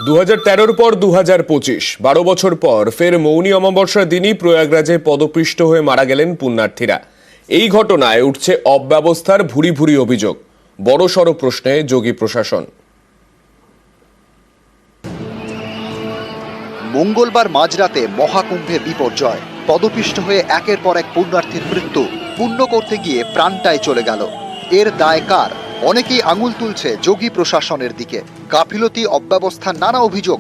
2013 পর 2025 12 বছর পর ফের মৌনী অমাবস্যার দিনই প্রয়াগরাজে পদপৃষ্ট হয়ে মারা গেলেন পুণ্যার্থীরা। এই ঘটনায় উঠছে অব্যবস্থার ভুরি ভুরি অভিযোগ। বড়সড় প্রশ্নে যোগী প্রশাসন। মঙ্গলবার মাঝরাতে মহাকুম্ভে বিপর্যয়, পদপিষ্ট হয়ে একের পর এক পুণ্যার্থীর মৃত্যু। পুণ্য করতে গিয়ে প্রাণটাই চলে গেল। এর দায় কার? অনেকেই আঙুল তুলছে যোগী প্রশাসনের দিকে। গাফিলতি, অব্যবস্থার নানা অভিযোগ।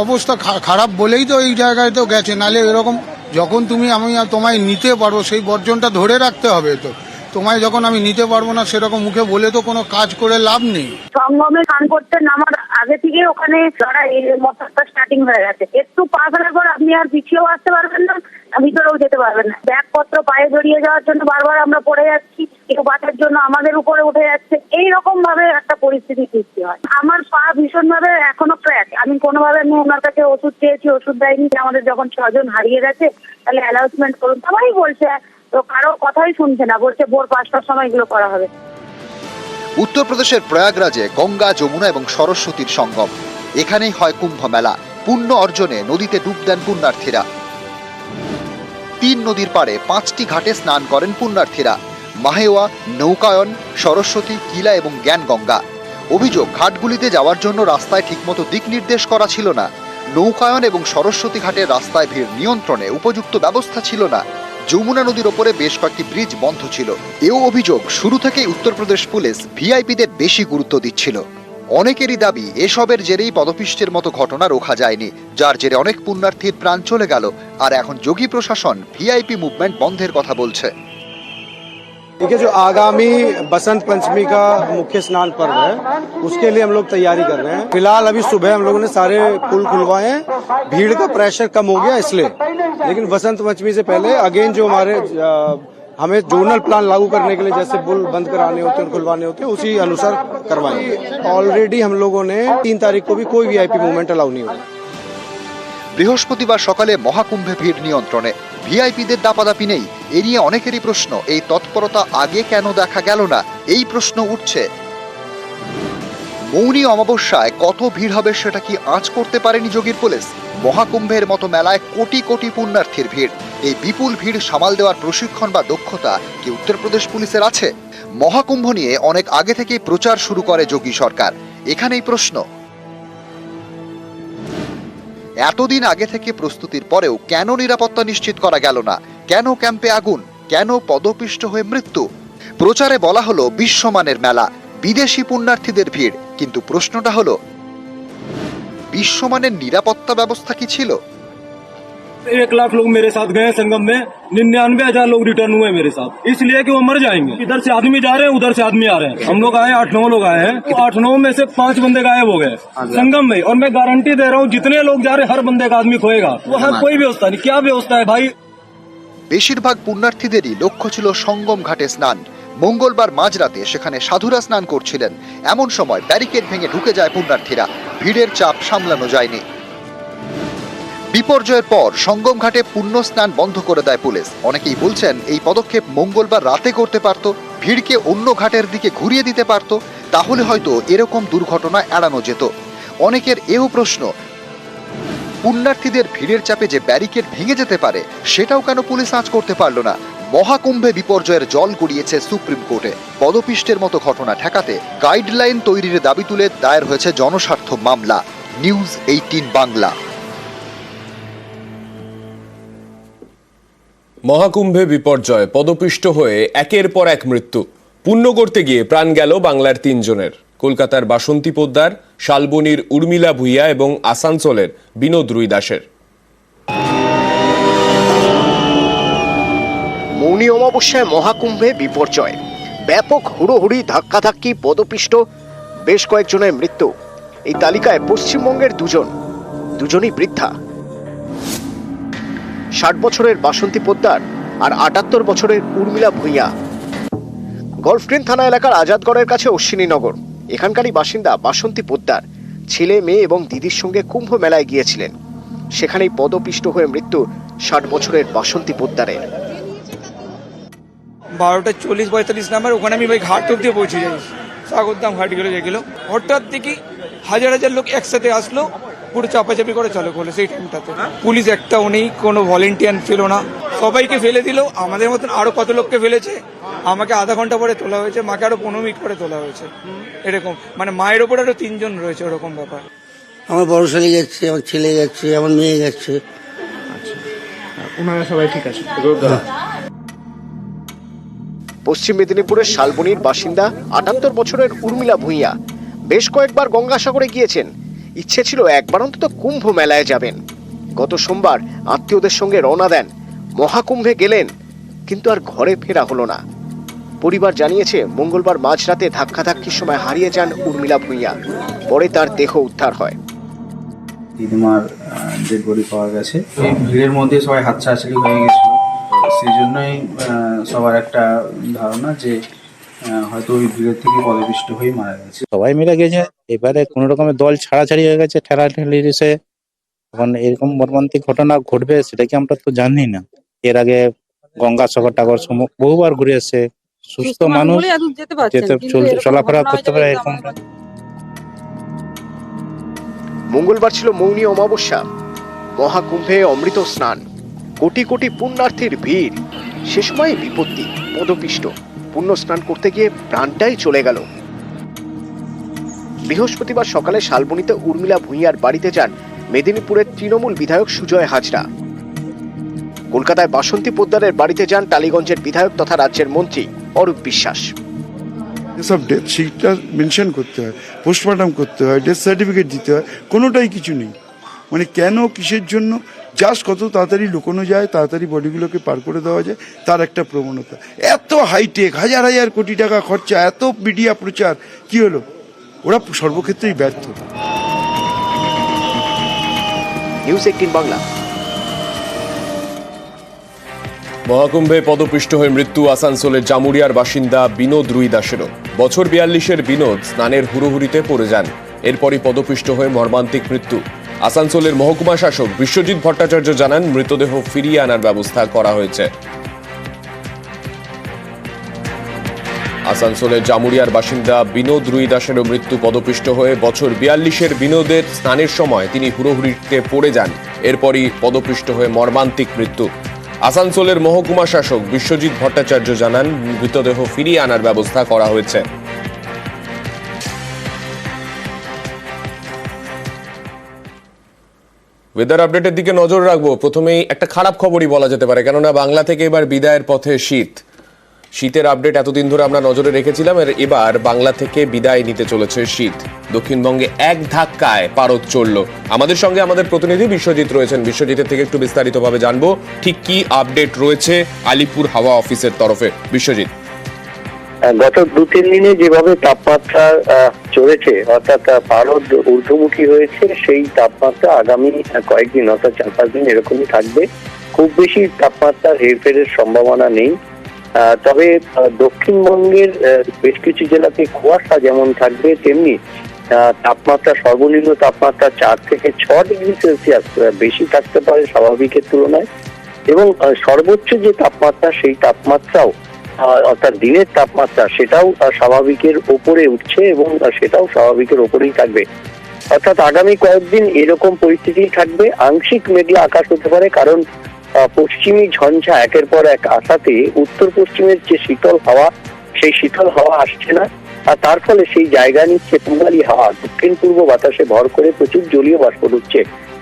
অবস্থা খারাপ বলেই তো এই জায়গায় তো গেছে, নালে এরকম যখন আমি তোমায় নিতে পারবো সেই বর্জনটা ধরে রাখতে হবে। তো তোমায় যখন আমি নিতে পারবো না সেরকম মুখে বলে তো কোনো কাজ করে লাভ নেই। সঙ্গমে স্নান করতে নামার আগে থেকে ওখানে মোটরটা স্টার্টিং হয়ে গেছে। একটু পা ফেলার পর আপনি আর পিছিয়েও আসতে পারবেন না, ভিতরেও যেতে পারবেন না। ব্যাগপত্র পায়ে জড়িয়ে যাওয়ার জন্য বারবার আমরা পড়ে যাচ্ছি, কেউ বাঁচার জন্য আমাদের উপরে উঠে যাচ্ছে। এইরকম ভাবে একটা পরিস্থিতি সৃষ্টি হয়। আমার পা ভীষণ ভাবে এখনো ক্র্যাক। আমি কোনোভাবে ওনার কাছে ওষুধ চেয়েছি, ওষুধ দেয়নি। আমাদের যখন 6 জন হারিয়ে গেছে তাহলে অ্যানাউন্সমেন্ট করুন, সবাই বলছে, তো কারো কথাই শুনছে না, বলছে ভোর 5টার সময় এগুলো করা হবে। উত্তরপ্রদেশের প্রয়াগরাজে গঙ্গা, যমুনা এবং সরস্বতীর সঙ্গম। এখানেই হয় কুম্ভ মেলা। পুণ্য অর্জনে নদীতে ডুব দেন পুণ্যার্থীরা। 3 নদীর পাড়ে 5টি ঘাটে স্নান করেন পুণ্যার্থীরা: মাহেওয়া, নৌকায়ন, সরস্বতী, কিলা এবং জ্ঞানগঙ্গা। অভিযোগ, ঘাটগুলিতে যাওয়ার জন্য রাস্তায় ঠিকমতো দিক নির্দেশ করা ছিল না। নৌকায়ন এবং সরস্বতী ঘাটের রাস্তায় ভিড় নিয়ন্ত্রণে উপযুক্ত ব্যবস্থা ছিল না। যমুনা নদীর ওপরে বেশ কয়েকটি ব্রিজ বন্ধ ছিল। এও অভিযোগ, শুরু থেকেই উত্তরপ্রদেশ পুলিশ ভিআইপিদের বেশি গুরুত্ব দিচ্ছিল। অনেকেরই দাবি, এসবের জেরেই পদপিষ্টের মতো ঘটনা রোখা যায়নি, যার জেরে অনেক পুণ্যার্থীর প্রাণ চলে গেল। আর এখন যোগী প্রশাসন ভিআইপি মুভমেন্ট বন্ধের কথা বলছে। देखिए, जो आगामी बसंत पंचमी का मुख्य स्नान पर्व है उसके लिए हम लोग तैयारी कर रहे हैं। फिलहाल अभी सुबह हम लोगों ने सारे पुल खुलवाए हैं, भीड़ का प्रेशर कम हो गया इसलिए। लेकिन बसंत पंचमी से पहले अगेन जो हमें जोनल प्लान लागू करने के लिए जैसे पुल बंद कराने होते हैं, खुलवाने होते हैं, उसी अनुसार करवाएंगे। ऑलरेडी हम लोगों ने 3 तारीख को भी कोई वीआईपी मूवमेंट अलाउ नहीं होगा। বৃহস্পতিবার সকালে মহাকুম্ভে ভিড় নিয়ন্ত্রণে ভিআইপিদের দাপাদাপি নেই। এ নিয়ে অনেকেরই প্রশ্ন, এই তৎপরতা আগে কেন দেখা গেল না? এই প্রশ্ন উঠছে। মৌনী অমাবস্যায় কত ভিড় হবে সেটা কি আঁচ করতে পারেনি যোগীর পুলিশ? মহাকুম্ভের মতো মেলায় কোটি কোটি পুণ্যার্থীর ভিড়। এই বিপুল ভিড় সামাল দেওয়ার প্রশিক্ষণ বা দক্ষতা কি উত্তরপ্রদেশ পুলিশের আছে? মহাকুম্ভ নিয়ে অনেক আগে থেকেই প্রচার শুরু করে যোগী সরকার। এখানেই প্রশ্ন, এতদিন আগে থেকে প্রস্তুতির পরেও কেন নিরাপত্তা নিশ্চিত করা গেল না? কেন ক্যাম্পে আগুন? কেন পদপিষ্ট হয়ে মৃত্যু? প্রচারে বলা হলো বিশ্বমানের মেলা, বিদেশি পুণ্যার্থীদের ভিড়, কিন্তু প্রশ্নটা হলো, বিশ্বমানের নিরাপত্তা ব্যবস্থা কি ছিল? 1 लाख लोग मेरे साथ गए संगम में, 99,000 लोग रिटर्न हुए मेरे साथ, इसलिए कि वो मर जाएंगे। इधर से आदमी जा रहे हैं, उधर से आदमी आ रहे हैं। हम लोग आए 8-9 लोग आए हैं, 8-9 में से 5 बंदे गायब हो गए संगम में। और मैं गारंटी दे रहा हूँ, जितने लोग जा रहे हैं हर बंदे का आदमी खोएगा। वहाँ कोई व्यवस्था नहीं। क्या व्यवस्था है भाई? বেশিরভাগ পুণ্যার্থীদেরই লক্ষ্য ছিল সঙ্গম ঘাটে স্নান। মঙ্গলবার মাঝরাতে সেখানে সাধুরা স্নান করছিলেন। এমন সময় ব্যারিকেড ভেঙে ঢুকে যায় পুণ্যার্থীরা। ভিড়ের চাপ সামলানো যায়নি। বিপর্যয়ের পর সঙ্গম ঘাটে পুণ্য স্নান বন্ধ করে দেয় পুলিশ। অনেকেই বলছেন, এই পদক্ষেপ মঙ্গলবার রাতে করতে পারত, ভিড়কে অন্য ঘাটের দিকে ঘুরিয়ে দিতে পারত, তাহলে হয়তো এরকম দুর্ঘটনা এড়ানো যেত। অনেকের এও প্রশ্ন, পুণ্যার্থীদের ভিড়ের চাপে যে ব্যারিকেড ভেঙে যেতে পারে সেটাও কেন পুলিশ আঁচ করতে পারল না? মহাকুম্ভে বিপর্যয়ের জল গড়িয়েছে সুপ্রিম কোর্টে। পদপিষ্টের মতো ঘটনা ঠেকাতে গাইডলাইন তৈরির দাবি তুলে দায়ের হয়েছে জনস্বার্থ মামলা। নিউজ 18 বাংলা। মহাকুম্ভে বিপর্যয়, পদপিষ্ট হয়ে একের পর এক মৃত্যু। পুণ্য করতে গিয়ে প্রাণ গেল বাংলার 3 জনের। কলকাতার বাসন্তী পোদ্দার, শালবনীর উর্মিলা ভূঁইয়া এবং আসানসোলের বিনোদ রুই দাসের। মৌনী অমাবস্যায় মহাকুম্ভে বিপর্যয়, ব্যাপক হুড়োহুড়ি, ধাক্কাধাক্কি, পদপিষ্ট বেশ কয়েকজনের মৃত্যু। এই তালিকায় পশ্চিমবঙ্গের দুজনই বৃদ্ধা। 60 বছরের বাসন্তী পোদ্দার আর 78 বছরের উর্মিলা ভূঁইয়া। গলফগ্রিন থানা এলাকার আজাদগড়ের কাছে অশ্বিনীনগর। এখানকারই বাসিন্দা বাসন্তী পোদ্দার ছেলে, মেয়ে এবং দিদির সঙ্গে কুম্ভ মেলায় গিয়েছিলেন। সেখানেই পদপিষ্ট হয়ে মৃত্যু 60 বছরের বাসন্তী পোদ্দারের। 12টা 40-45 নাম্বার, ওখানে আমি ভাই ঘাট অব্দি পৌঁছে যাই। সাগরদাম ঘাট গেলো যেগুলো হঠাৎ দেখি হাজার হাজার লোক একসাথে আসলো, পুরো চাপাচাপি করে চালু করলো। সেই টাইমটাতে পুলিশ একটাও নেই, কোনো ভলেন্টিয়ার ছিল না, সবাইকে ফেলে দিল। আমাদের মতন আরো কত লোককে ফেলেছে, আমাকে আধা ঘন্টা পরে তোলা হয়েছে, মাকে আরো 15 মিনিট পরে তোলা হয়েছে। এরকম মানে মায়ের ওপর আরো 3 জন রয়েছে, ওরকম ব্যাপার। আমার বড় ছেলে যাচ্ছে, আমার ছেলে যাচ্ছে, আমার মেয়ে যাচ্ছে। ওনারা সবাই ঠিক আছে? পশ্চিম মেদিনীপুরের শালবনির বাসিন্দা 78 বছরের উর্মিলা ভূঁইয়া বেশ কয়েকবার গঙ্গাসাগরে গিয়েছেন। ইচ্ছে ছিল একবার অন্তত কুম্ভ মেলায় যাবেন। গত সোমবার আত্মীয়দের সঙ্গে রওনা দেন, মহাকুম্ভে গেলেন, কিন্তু আর ঘরে ফেরা হলো না। পরিবার জানিয়েছে মঙ্গলবার মাঝরাতে ধাক্কাধাক্কির সময় হারিয়ে যান উর্মিলা ভূঁইয়া। পরে তার দেহ উদ্ধার হয়। দিদিমার ডেড বডি পাওয়া গেছে। এই ভিড়ের মধ্যে সবাই হাতছাড়াছাড়ি হয়ে গেছিল, সেই জন্যই সবার একটা ধারণা যে হয়তো ওই ভিড়ের থেকে পদপিষ্ট হয়ে মারা গেছে। সবাই মিলে গেছে, এবারে কোন রকমের দল ছাড়াছাড়ি হয়ে গেছে, ঠেলাঠেলি এসে এখন এরকম মর্মান্তিক ঘটনা ঘটবে সেটা কি আমরা তো জানি না। এর আগে গঙ্গাসাগর টাগর বহুবার ঘুরে এসে সুস্থ মানুষ যেতে চলাফেরা করতে পারে এরকম। মঙ্গলবার ছিল মৌনী অমাবস্যা, মহাকুম্ভে অমৃত স্নান, কোটি কোটি পুণ্যার্থীর ভিড়। সে সময় বিপত্তি, পদপিষ্ট। পুণ্য স্নান করতে গিয়ে প্রাণটাই চলে গেল। বৃহস্পতিবার সকালে শালবনিতে উর্মিলা ভূঁইয়ার বাড়িতে যান মেদিনীপুরের তৃণমূল বিধায়ক সুজয় হাজরা। কলকাতায় বাসন্তী পোদ্দারের বাড়িতে যান টালিগঞ্জের বিধায়ক তথা রাজ্যের মন্ত্রী অরূপ বিশ্বাস। সব ডেথ শিটটা মেনশন করতে হয়, পোস্টমর্টম করতে হয়, ডেথ সার্টিফিকেট দিতে হয়, কোনোটাই কিছু নেই। মানে কেন, কিসের জন্য? জাস্ট কত তাড়াতাড়ি লুকোনো যায়, তাড়াতাড়ি বডিগুলোকে পার করে দেওয়া যায়, তার একটা প্রবণতা। এত হাইটেক, হাজার হাজার কোটি টাকা খরচা, এত মিডিয়া প্রচার, কি হলো? ওরা সর্বক্ষেত্রেই ব্যর্থ। নিউজ 18 বাংলা। মহাকুম্ভে পদপিষ্ট হয়ে মৃত্যু আসানসোলের জামুরিয়ার বাসিন্দা বিনোদ রুই দাসেরও। বছর 42-এর বিনোদ স্নানের হুড়োহুড়িতে পড়ে যান, এরপরই পদপিষ্ট হয়ে মর্মান্তিক মৃত্যু। আসানসোলের মহকুমা শাসক বিশ্বজিৎ ভট্টাচার্য জানান, মৃতদেহ ফিরিয়ে আনার ব্যবস্থা করা হয়েছে। আসানসোলের জামুরিয়ার বাসিন্দা বিনোদ রুই দাসেরও মৃত্যু। পদপিষ্ট হয়ে বছর 42-এর বিনোদের স্নানের সময় তিনি হুড়োহুড়িতে পড়ে যান, এরপরই পদপিষ্ট হয়ে মর্মান্তিক মৃত্যু। আসানসোলের মহকুমা শাসক বিশ্বজিৎ ভট্টাচার্য জানান, মৃতদেহ ফিরিয়ে আনার ব্যবস্থা করা হয়েছে। ওয়েদার আপডেটের দিকে নজর রাখবো। প্রথমেই একটা খারাপ খবরই বলা যেতে পারে, কেননা বাংলা থেকে এবার বিদায়ের পথে শীত। শীতের আপডেট এতদিন ধরে আমরা নজরে রেখেছিলাম, এবার বাংলা থেকে বিদায় নিতে চলেছে শীত। দক্ষিণবঙ্গে এক ধাক্কায় পারদ চলল। আমাদের সঙ্গে আমাদের প্রতিনিধি বিশ্বজিৎ রয়েছেন, বিশ্বজিতের থেকে একটু বিস্তারিতভাবে জানবো ঠিক কি আপডেট রয়েছে আলিপুর হাওয়া অফিসের তরফে। বিশ্বজিৎ, গত 2-3 দিনে যেভাবে তাপমাত্রা চলেছে, অর্থাৎ পারদ ঊর্ধ্বমুখী হয়েছে, সেই তাপমাত্রা আগামী কয়েকদিন অর্থাৎ 4-5 দিন এরকমই থাকবে। খুব বেশি তাপমাত্রার হেরফেরের সম্ভাবনা নেই। তবে দক্ষিণবঙ্গের বেশ কিছু জেলাতে কুয়াশা যেমন থাকবে, তেমনি তাপমাত্রা, সর্বনিম্ন তাপমাত্রা 4 থেকে 6 ডিগ্রি সেলসিয়াস বেশি থাকতে পারে স্বাভাবিকের তুলনায়। এবং সর্বোচ্চ যে তাপমাত্রা, সেই তাপমাত্রাও অর্থাৎ দিনের তাপমাত্রা, সেটাও স্বাভাবিকের ওপরে উঠছে এবং সেটাও স্বাভাবিকের ওপরেই থাকবে। অর্থাৎ আগামী কয়েকদিন এরকম পরিস্থিতি থাকবে। আংশিক মেঘলা আকাশ হতে পারে, কারণ পশ্চিমী ঝঞ্ঝা একের পর এক আসাতে উত্তর পশ্চিমের যে শীতল হাওয়া, সেই শীতল হাওয়া আসছে না, আর তার ফলে সেই জায়গা নিচ্ছে পূর্বালি হাওয়া। দক্ষিণ পূর্ব বাতাসে ভর করে প্রচুর জলীয় বাষ্প ঢুকছে,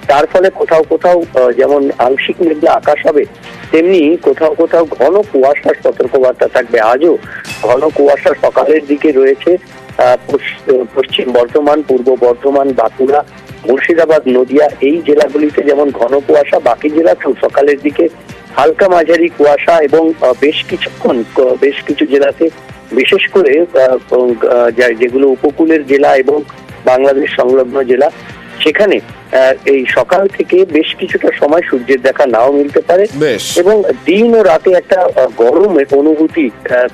তার ফলে কোথাও কোথাও যেমন আংশিক মেঘলা আকাশ হবে, তেমনি কোথাও কোথাও ঘন কুয়াশার সতর্কবার্তা থাকবে। আজও ঘন কুয়াশা সকালের দিকে রয়েছে পশ্চিম বর্ধমান, পূর্ব বর্ধমান, বাঁকুড়া, মুর্শিদাবাদ, নদিয়া, এই জেলাগুলিতে যেমন ঘন কুয়াশা, বাকি জেলাতেও সকালের দিকে হালকা মাঝারি কুয়াশা এবং বেশ কিছু জেলাতে, বিশেষ করে যেগুলো উপকূলের জেলা এবং বাংলাদেশ সংলগ্ন জেলা, সেখানে এই সকাল থেকে বেশ কিছুটা সময় সূর্যের দেখা নাও মিলতে পারে এবং দিন ও রাতে একটা গরমের অনুভূতি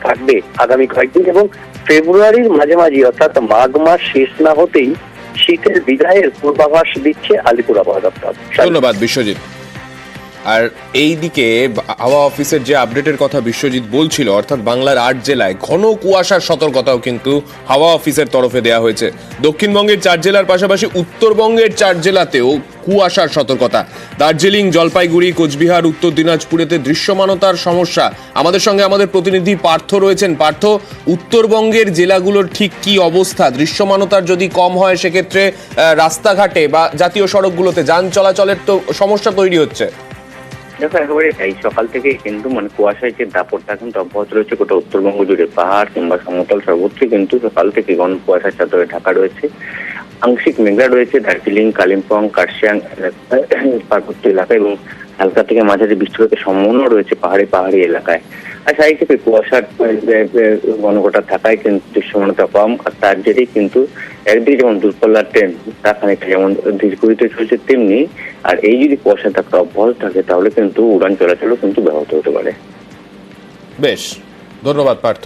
থাকবে আগামী কয়েকদিন। এবং ফেব্রুয়ারির মাঝামাঝি অর্থাৎ মাঘ মাস শেষ না হতেই শীতের বিদায়ের পূর্বাভাস দিচ্ছে আলিপুর আবহাওয়া দপ্তর। ধন্যবাদ বিশ্বজিৎ। আর এইদিকে হাওয়া অফিসের যে আপডেটের কথা বিশ্বজিৎ বলছিল, অর্থাৎ বাংলার 8 জেলায় ঘন কুয়াশার সতর্কতাও কিন্তু হাওয়া অফিসের তরফে দেওয়া হয়েছে। দক্ষিণবঙ্গের 4 জেলার পাশাপাশি উত্তরবঙ্গের 4 জেলাতেও কুয়াশার সতর্কতা। দার্জিলিং, জলপাইগুড়ি, কোচবিহার, উত্তর দিনাজপুরেতে দৃশ্যমানতার সমস্যা। আমাদের সঙ্গে আমাদের প্রতিনিধি পার্থ রয়েছেন। পার্থ, উত্তরবঙ্গের জেলাগুলোর ঠিক কি অবস্থা? দৃশ্যমানতার যদি কম হয় সেক্ষেত্রে রাস্তাঘাটে বা জাতীয় সড়কগুলোতে যান চলাচলের তো সমস্যা তৈরি হচ্ছে। দেখো, একেবারে এই সকাল থেকে কিন্তু কুয়াশায় যে দাপটটা কিন্তু অব্যাহত রয়েছে গোটা উত্তরবঙ্গ জুড়ে। পাহাড় কিংবা সমতল সর্বত্রই কিন্তু সকাল থেকে ঘন কুয়াশার চাদরে ঢাকা রয়েছে। আংশিক মেঘলা রয়েছে দার্জিলিং, কালিম্পং, কার্শিয়াং পার্বত্য এলাকা এবং হালকা থেকে মাঝারি বৃষ্টিপাতের সম্ভাবনা রয়েছে পাহাড়ি এলাকায়। আর সেই ক্ষেত্রে কুয়াশার ঘনঘটা থাকায় কিন্তু দৃশ্যমানতা কম। আর তার জেরেই কিন্তু একদিকে যেমন দূরপাল্লার ট্রেন তা খানিকটা যেমন ধীরগতিতে চলছে, তেমনি আর এই যদি কুয়াশা থাকতে অব্যাহত থাকে তাহলে কিন্তু উড়ান চলাচলও কিন্তু ব্যাহত হতে পারে। বেশ, ধন্যবাদ পার্থ।